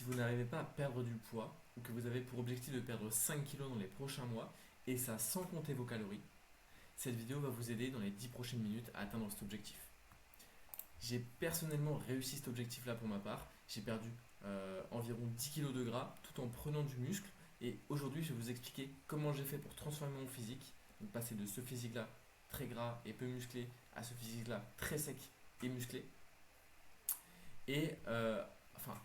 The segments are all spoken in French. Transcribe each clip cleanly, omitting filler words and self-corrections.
Si vous n'arrivez pas à perdre du poids ou que vous avez pour objectif de perdre 5 kilos dans les prochains mois, et ça sans compter vos calories, cette vidéo va vous aider dans les 10 prochaines minutes à atteindre cet objectif. J'ai personnellement réussi cet objectif-là pour ma part. J'ai perdu environ 10 kilos de gras tout en prenant du muscle. Et aujourd'hui, je vais vous expliquer comment j'ai fait pour transformer mon physique. Donc passer de ce physique-là très gras et peu musclé à ce physique-là très sec et musclé. Et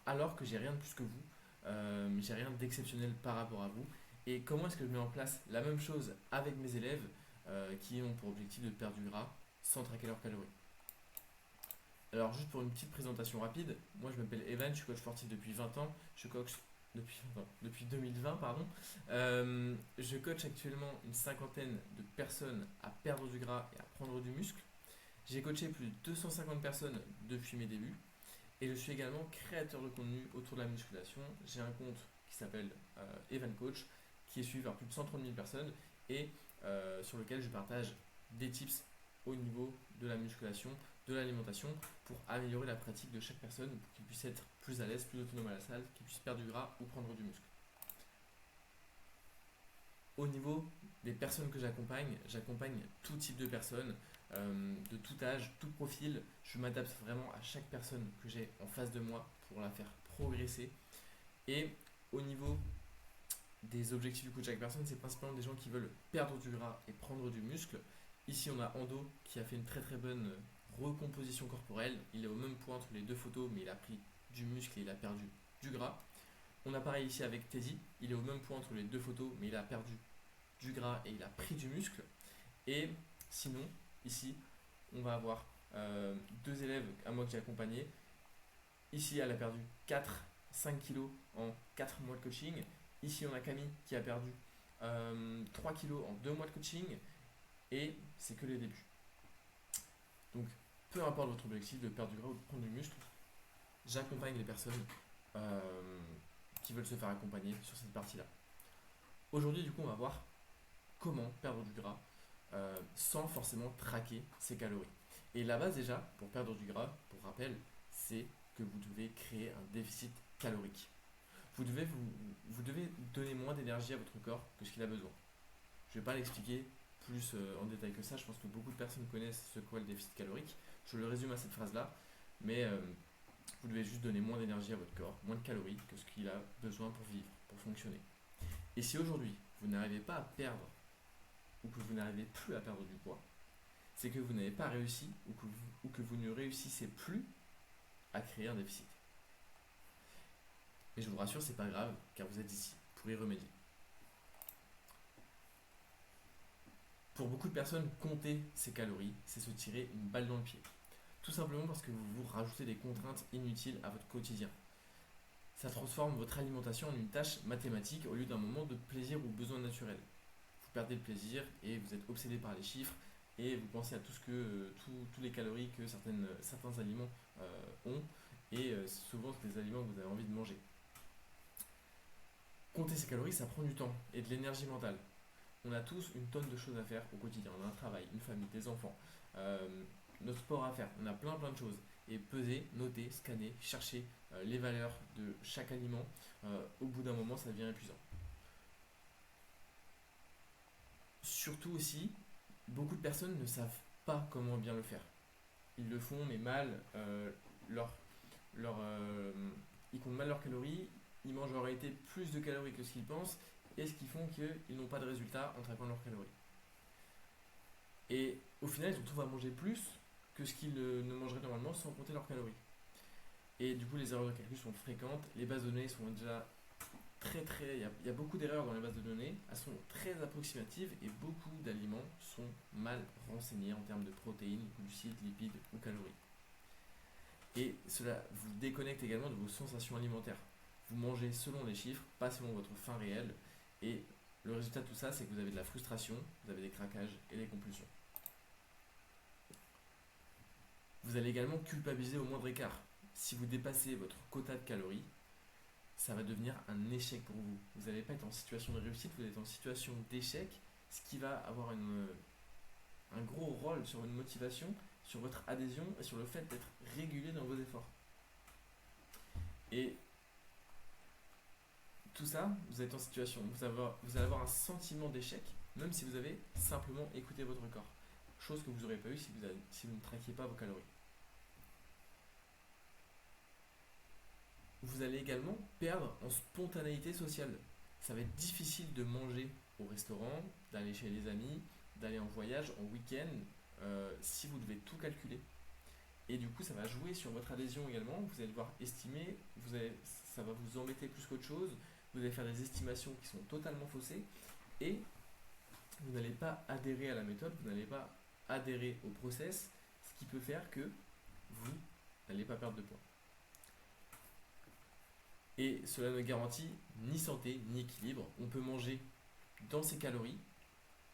alors que j'ai rien de plus que vous, j'ai rien d'exceptionnel par rapport à vous. Et comment est-ce que je mets en place la même chose avec mes élèves qui ont pour objectif de perdre du gras sans traquer leurs calories. Alors juste pour une petite présentation rapide, moi je m'appelle Evan, je suis coach sportif depuis 20 ans, je coach depuis 2020 pardon. Je coach actuellement une cinquantaine de personnes à perdre du gras et à prendre du muscle. J'ai coaché plus de 250 personnes depuis mes débuts et je suis également créateur de contenu autour de la musculation. J'ai un compte qui s'appelle Evan Coach qui est suivi par plus de 130 000 personnes et sur lequel je partage des tips au niveau de la musculation, de l'alimentation pour améliorer la pratique de chaque personne pour qu'il puisse être plus à l'aise, plus autonome à la salle, qu'il puisse perdre du gras ou prendre du muscle. Au niveau des personnes que j'accompagne tout type de personnes, de tout âge, tout profil. Je m'adapte vraiment à chaque personne que j'ai en face de moi pour la faire progresser. Et au niveau des objectifs du coup de chaque personne, c'est principalement des gens qui veulent perdre du gras et prendre du muscle. Ici, on a Ando qui a fait une très très bonne recomposition corporelle. Il est au même point entre les deux photos, mais il a pris du muscle et il a perdu du gras. On a pareil ici avec Teddy. Il est au même point entre les deux photos, mais il a perdu du gras et il a pris du muscle. Et sinon, ici, on va avoir deux élèves à moi que j'ai accompagnés. Ici, elle a perdu 4-5 kilos en 4 mois de coaching. Ici, on a Camille qui a perdu 3 kilos en 2 mois de coaching. Et c'est que les débuts. Donc, peu importe votre objectif de perdre du gras ou de prendre du muscle, j'accompagne les personnes qui veulent se faire accompagner sur cette partie-là. Aujourd'hui, du coup, on va voir comment perdre du gras sans forcément traquer ses calories. Et la base déjà, pour perdre du gras, pour rappel, c'est que vous devez créer un déficit calorique. Vous devez donner moins d'énergie à votre corps que ce qu'il a besoin. Je ne vais pas l'expliquer plus en détail que ça, je pense que beaucoup de personnes connaissent ce qu'est le déficit calorique. Je le résume à cette phrase-là, mais vous devez juste donner moins d'énergie à votre corps, moins de calories que ce qu'il a besoin pour vivre, pour fonctionner. Et si aujourd'hui, vous n'arrivez pas à perdre ou que vous n'arrivez plus à perdre du poids, c'est que vous n'avez pas réussi ou que vous ne réussissez plus à créer un déficit. Et je vous rassure, c'est pas grave, car vous êtes ici pour y remédier. Pour beaucoup de personnes, compter ses calories, c'est se tirer une balle dans le pied. Tout simplement parce que vous vous rajoutez des contraintes inutiles à votre quotidien. Ça transforme votre alimentation en une tâche mathématique au lieu d'un moment de plaisir ou besoin naturel. Vous perdez le plaisir et vous êtes obsédé par les chiffres et vous pensez à tous les calories que certains aliments ont et souvent c'est des aliments que vous avez envie de manger. Compter ses calories, ça prend du temps et de l'énergie mentale. On a tous une tonne de choses à faire au quotidien. On a un travail, une famille, des enfants, notre sport à faire. On a plein de choses. Et peser, noter, scanner, chercher les valeurs de chaque aliment, au bout d'un moment, ça devient épuisant. Surtout aussi, beaucoup de personnes ne savent pas comment bien le faire. Ils le font, mais mal. Leur, ils comptent mal leurs calories. Ils mangent en réalité plus de calories que ce qu'ils pensent. Et ce qui font qu'ils n'ont pas de résultat en traquant leurs calories. Et au final, ils se retrouvent à manger plus que ce qu'ils ne mangeraient normalement sans compter leurs calories. Et du coup, les erreurs de calcul sont fréquentes. Les bases de données sont déjà il y a beaucoup d'erreurs dans les bases de données. Elles sont très approximatives et beaucoup d'aliments sont mal renseignés en termes de protéines, glucides, lipides ou calories. Et cela vous déconnecte également de vos sensations alimentaires. Vous mangez selon les chiffres, pas selon votre faim réelle. Et le résultat de tout ça, c'est que vous avez de la frustration, vous avez des craquages et des compulsions. Vous allez également culpabiliser au moindre écart. Si vous dépassez votre quota de calories, ça va devenir un échec pour vous. Vous n'allez pas être en situation de réussite, vous allez être en situation d'échec, ce qui va avoir un gros rôle sur votre motivation, sur votre adhésion et sur le fait d'être régulier dans vos efforts. Et Tout ça, vous êtes en situation, vous allez avoir un sentiment d'échec, même si vous avez simplement écouté votre corps. Chose que vous n'aurez pas eu si vous ne traquiez pas vos calories. Vous allez également perdre en spontanéité sociale. Ça va être difficile de manger au restaurant, d'aller chez les amis, d'aller en voyage, en week-end, si vous devez tout calculer. Et du coup, ça va jouer sur votre adhésion également. Vous allez devoir estimer, ça va vous embêter plus qu'autre chose. Vous allez faire des estimations qui sont totalement faussées. Et vous n'allez pas adhérer à la méthode, vous n'allez pas adhérer au process, ce qui peut faire que vous n'allez pas perdre de poids. Et cela ne garantit ni santé ni équilibre. On peut manger dans ses calories,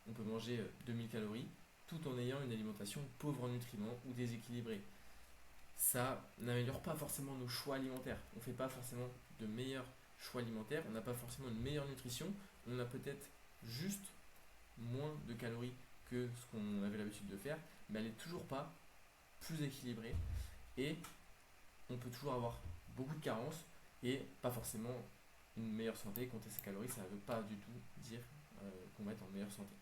on peut manger 2000 calories, tout en ayant une alimentation pauvre en nutriments ou déséquilibrée. Ça n'améliore pas forcément nos choix alimentaires. On ne fait pas forcément de meilleurs choix alimentaires, on n'a pas forcément une meilleure nutrition, on a peut-être juste moins de calories que ce qu'on avait l'habitude de faire, mais elle n'est toujours pas plus équilibrée et on peut toujours avoir beaucoup de carences et pas forcément une meilleure santé. Compter ses calories, ça ne veut pas du tout dire qu'on va être en meilleure santé.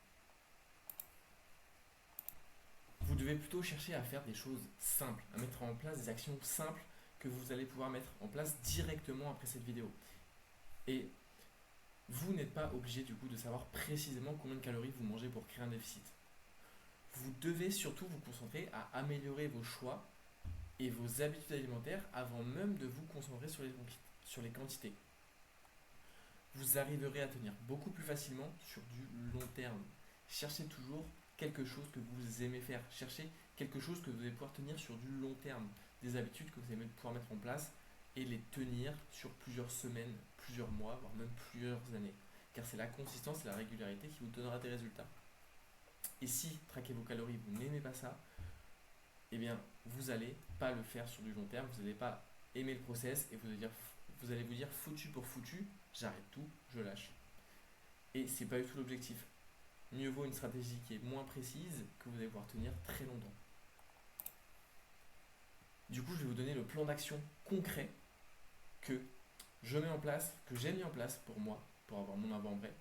Vous devez plutôt chercher à faire des choses simples, à mettre en place des actions simples que vous allez pouvoir mettre en place directement après cette vidéo. Et vous n'êtes pas obligé du coup de savoir précisément combien de calories vous mangez pour créer un déficit. Vous devez surtout vous concentrer à améliorer vos choix et vos habitudes alimentaires avant même de vous concentrer sur les quantités. Vous arriverez à tenir beaucoup plus facilement sur du long terme. Cherchez toujours quelque chose que vous aimez faire. Cherchez quelque chose que vous allez pouvoir tenir sur du long terme. Des habitudes que vous allez pouvoir mettre en place et les tenir sur plusieurs semaines, plusieurs mois, voire même plusieurs années. Car c'est la consistance et la régularité qui vous donnera des résultats. Et si traquer vos calories, vous n'aimez pas ça, eh bien, vous n'allez pas le faire sur du long terme, vous n'allez pas aimer le process et vous allez vous dire foutu pour foutu, j'arrête tout, je lâche. Et c'est pas du tout l'objectif. Mieux vaut une stratégie qui est moins précise que vous allez pouvoir tenir très longtemps. Du coup, je vais vous donner le plan d'action concret que je mets en place, que j'ai mis en place pour moi, pour avoir mon avant-après,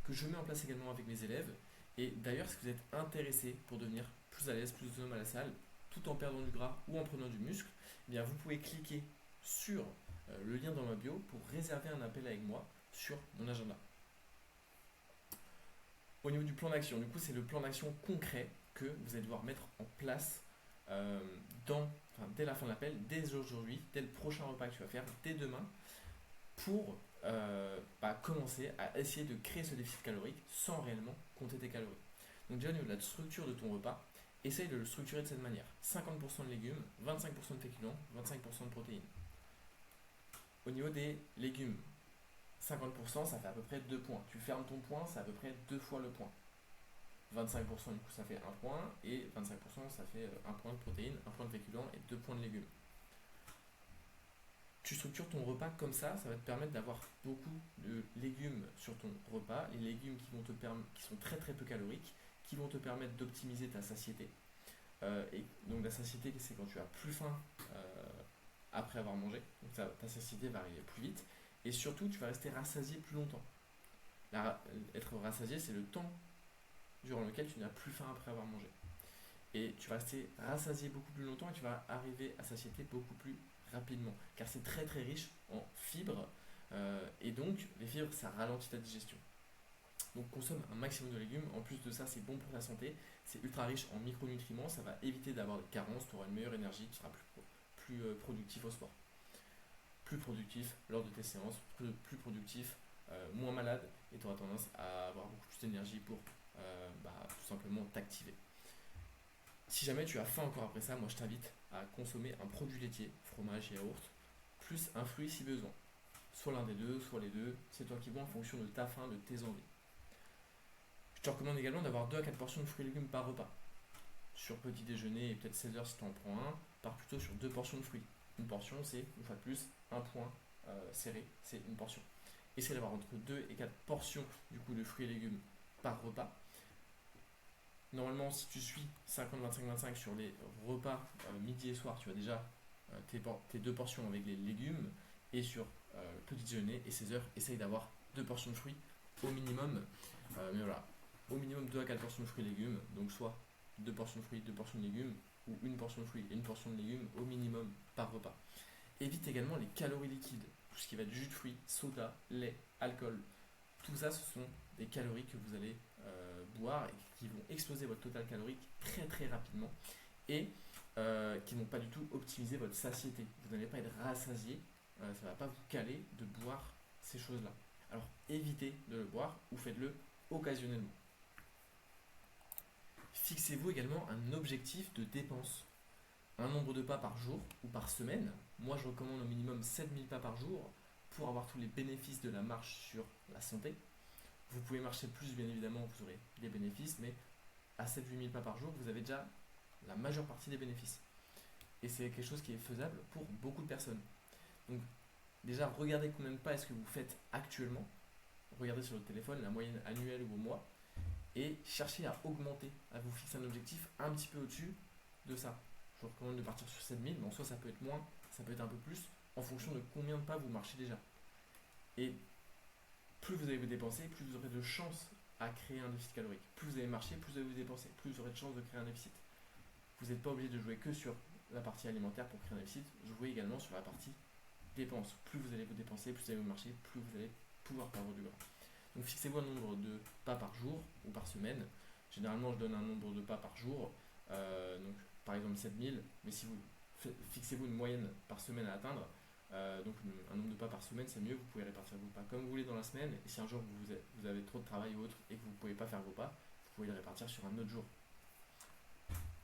que je mets en place également avec mes élèves. Et d'ailleurs, si vous êtes intéressé pour devenir plus à l'aise, plus autonome à la salle, tout en perdant du gras ou en prenant du muscle, eh bien vous pouvez cliquer sur le lien dans ma bio pour réserver un appel avec moi sur mon agenda. Au niveau du plan d'action, du coup, c'est le plan d'action concret que vous allez devoir mettre en place dès la fin de l'appel, dès aujourd'hui, dès le prochain repas que tu vas faire, dès demain, pour commencer à essayer de créer ce déficit calorique sans réellement compter tes calories. Donc déjà au niveau de la structure de ton repas, essaye de le structurer de cette manière. 50% de légumes, 25% de féculents, 25% de protéines. Au niveau des légumes, 50% ça fait à peu près 2 points. Tu fermes ton point, c'est à peu près 2 fois le point. 25% du coup ça fait 1 point et 25% ça fait 1 point de protéines, 1 point de féculents et 2 points de légumes. Tu structures ton repas comme ça va te permettre d'avoir beaucoup de légumes sur ton repas, les légumes qui sont très très peu caloriques, qui vont te permettre d'optimiser ta satiété. Et donc la satiété, c'est quand tu as plus faim après avoir mangé, donc ta satiété va arriver plus vite, et surtout tu vas rester rassasié plus longtemps. Être rassasié, c'est le temps durant lequel tu n'as plus faim après avoir mangé. Et tu vas rester rassasié beaucoup plus longtemps et tu vas arriver à satiété beaucoup plus rapidement, car c'est très très riche en fibres, et donc les fibres ça ralentit ta digestion. Donc consomme un maximum de légumes, en plus de ça c'est bon pour ta santé, c'est ultra riche en micronutriments, ça va éviter d'avoir des carences, tu auras une meilleure énergie, tu seras plus productif au sport, plus productif lors de tes séances, plus productif, moins malade, et tu auras tendance à avoir beaucoup plus d'énergie pour tout simplement t'activer. Si jamais tu as faim encore après ça, moi je t'invite à consommer un produit laitier, fromage et yaourt, plus un fruit si besoin. Soit l'un des deux, soit les deux, c'est toi qui vois en fonction de ta faim, de tes envies. Je te recommande également d'avoir 2 à 4 portions de fruits et légumes par repas. Sur petit déjeuner et peut-être 16 heures si tu en prends un, pars plutôt sur 2 portions de fruits. Une portion c'est, une fois de plus, un point serré, c'est une portion. Essaye d'avoir entre 2 et 4 portions du coup de fruits et légumes par repas. Normalement, si tu suis 50-25-25 sur les repas midi et soir, tu as déjà tes 2 portions avec les légumes. Et sur petit déjeuner et 16h, essaye d'avoir 2 portions de fruits au minimum. Mais voilà, au minimum 2 à 4 portions de fruits et légumes, donc soit 2 portions de fruits, 2 portions de légumes, ou une portion de fruits et une portion de légumes au minimum par repas. Évite également les calories liquides, tout ce qui va être jus de fruits, soda, lait, alcool. Tout ça, ce sont des calories que vous allez boire et qui vont exploser votre total calorique très très rapidement et qui ne vont pas du tout optimiser votre satiété. Vous n'allez pas être rassasié, ça ne va pas vous caler de boire ces choses-là. Alors évitez de le boire ou faites-le occasionnellement. Fixez-vous également un objectif de dépense. Un nombre de pas par jour ou par semaine. Moi, je recommande au minimum 7000 pas par jour pour avoir tous les bénéfices de la marche sur la santé. Vous pouvez marcher plus, bien évidemment, vous aurez des bénéfices, mais à 7-8000 pas par jour, vous avez déjà la majeure partie des bénéfices. Et c'est quelque chose qui est faisable pour beaucoup de personnes. Donc, déjà, regardez combien de pas est-ce que vous faites actuellement. Regardez sur le téléphone la moyenne annuelle ou au mois. Et cherchez à augmenter, à vous fixer un objectif un petit peu au-dessus de ça. Je vous recommande de partir sur 7000, mais en soi ça peut être moins, ça peut être un peu plus, en fonction de combien de pas vous marchez déjà. Et plus vous allez vous dépenser, plus vous aurez de chances à créer un déficit calorique. Plus vous allez marcher, plus vous allez vous dépenser, plus vous aurez de chances de créer un déficit. Vous n'êtes pas obligé de jouer que sur la partie alimentaire pour créer un déficit, jouez également sur la partie dépenses. Plus vous allez vous dépenser, plus vous allez vous marcher, plus vous allez pouvoir perdre du gras. Donc fixez-vous un nombre de pas par jour ou par semaine. Généralement, je donne un nombre de pas par jour. Donc par exemple 7000, mais si vous fixez-vous une moyenne par semaine à atteindre, donc un nombre de pas par semaine, c'est mieux, vous pouvez répartir vos pas comme vous voulez dans la semaine, et si un jour vous avez trop de travail ou autre et que vous ne pouvez pas faire vos pas, vous pouvez les répartir sur un autre jour.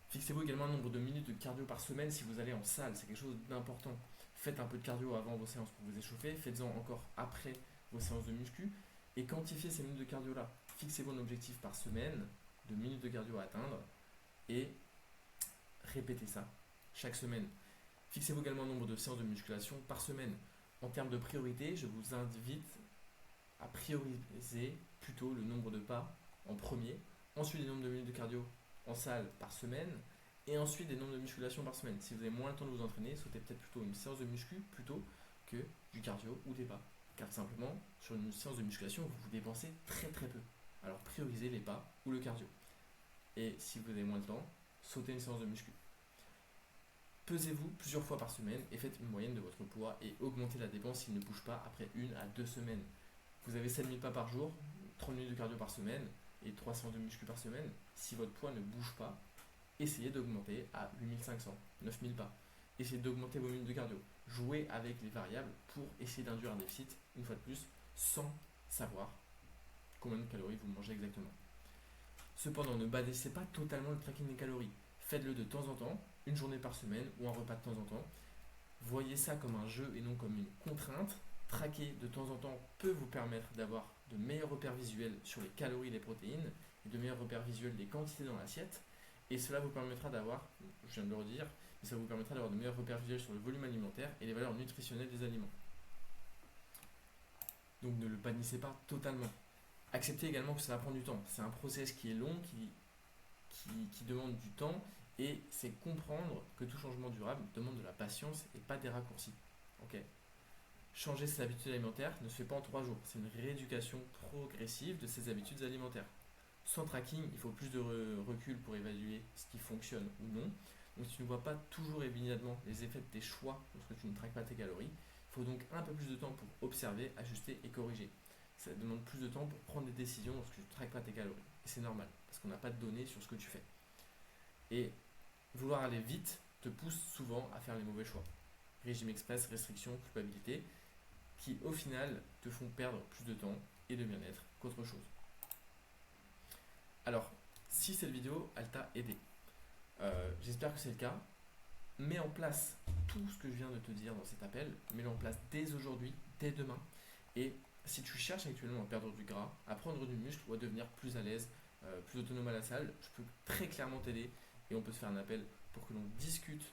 Fixez-vous également un nombre de minutes de cardio par semaine si vous allez en salle, c'est quelque chose d'important. Faites un peu de cardio avant vos séances pour vous échauffer, faites-en encore après vos séances de muscu, et quantifiez ces minutes de cardio là. Fixez-vous un objectif par semaine de minutes de cardio à atteindre, et répétez ça chaque semaine. Fixez-vous également un nombre de séances de musculation par semaine. En termes de priorité, je vous invite à prioriser plutôt le nombre de pas en premier, ensuite le nombre de minutes de cardio en salle par semaine, et ensuite des nombres de musculation par semaine. Si vous avez moins le temps de vous entraîner, sautez peut-être plutôt une séance de muscu plutôt que du cardio ou des pas. Car simplement, sur une séance de musculation, vous vous dépensez très très peu. Alors priorisez les pas ou le cardio. Et si vous avez moins de temps, sautez une séance de muscu. Pesez-vous plusieurs fois par semaine et faites une moyenne de votre poids et augmentez la dépense s'il ne bouge pas après 1 à 2 semaines. Vous avez 7000 pas par jour, 30 minutes de cardio par semaine et 300 de muscu par semaine. Si votre poids ne bouge pas, essayez d'augmenter à 8500, 9000 pas. Essayez d'augmenter vos minutes de cardio. Jouez avec les variables pour essayer d'induire un déficit, une fois de plus, sans savoir combien de calories vous mangez exactement. Cependant, ne bâtissez pas totalement le tracking des calories. Faites-le de temps en temps, une journée par semaine ou un repas de temps en temps. Voyez ça comme un jeu et non comme une contrainte. Traquer de temps en temps peut vous permettre d'avoir de meilleurs repères visuels sur les calories et les protéines et de meilleurs repères visuels des quantités dans l'assiette. Et cela vous permettra d'avoir, je viens de le redire, mais ça vous permettra d'avoir de meilleurs repères visuels sur le volume alimentaire et les valeurs nutritionnelles des aliments. Donc ne le bannissez pas totalement. Acceptez également que ça va prendre du temps. C'est un process qui est long, qui demande du temps, et c'est comprendre que tout changement durable demande de la patience et pas des raccourcis. Ok. Changer ses habitudes alimentaires ne se fait pas en 3 jours. C'est une rééducation progressive de ses habitudes alimentaires. Sans tracking, il faut plus de recul pour évaluer ce qui fonctionne ou non. Donc si tu ne vois pas toujours évidemment les effets de tes choix lorsque tu ne traques pas tes calories, il faut donc un peu plus de temps pour observer, ajuster et corriger. Ça demande plus de temps pour prendre des décisions lorsque tu ne traques pas tes calories. Et c'est normal, parce qu'on n'a pas de données sur ce que tu fais. Et vouloir aller vite te pousse souvent à faire les mauvais choix. Régime express, restriction, culpabilité, qui au final te font perdre plus de temps et de bien-être qu'autre chose. Alors, si cette vidéo, elle t'a aidé, j'espère que c'est le cas. Mets en place tout ce que je viens de te dire dans cet appel, mets-le en place dès aujourd'hui, dès demain. Et si tu cherches actuellement à perdre du gras, à prendre du muscle ou à devenir plus à l'aise, plus autonome à la salle, je peux très clairement t'aider et on peut se faire un appel pour que l'on discute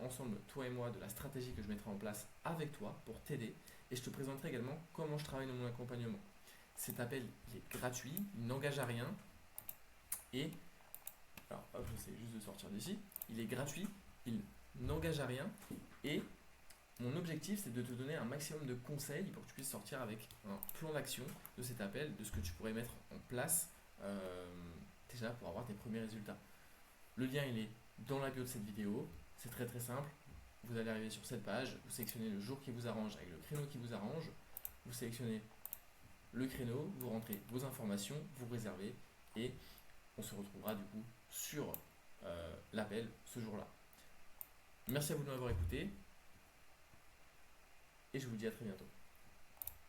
ensemble, toi et moi, de la stratégie que je mettrai en place avec toi pour t'aider. Et je te présenterai également comment je travaille dans mon accompagnement. Cet appel, il est gratuit, il n'engage à rien. Et, alors hop, j'essaie juste de sortir d'ici. Il est gratuit, il n'engage à rien. Et Mon objectif, c'est de te donner un maximum de conseils pour que tu puisses sortir avec un plan d'action de cet appel, de ce que tu pourrais mettre en place déjà pour avoir tes premiers résultats. Le lien, il est dans la bio de cette vidéo. C'est très très simple. Vous allez arriver sur cette page, vous sélectionnez le jour qui vous arrange avec le créneau qui vous arrange. Vous sélectionnez le créneau, vous rentrez vos informations, vous réservez et on se retrouvera du coup sur l'appel ce jour-là. Merci à vous de m'avoir écouté et je vous dis à très bientôt.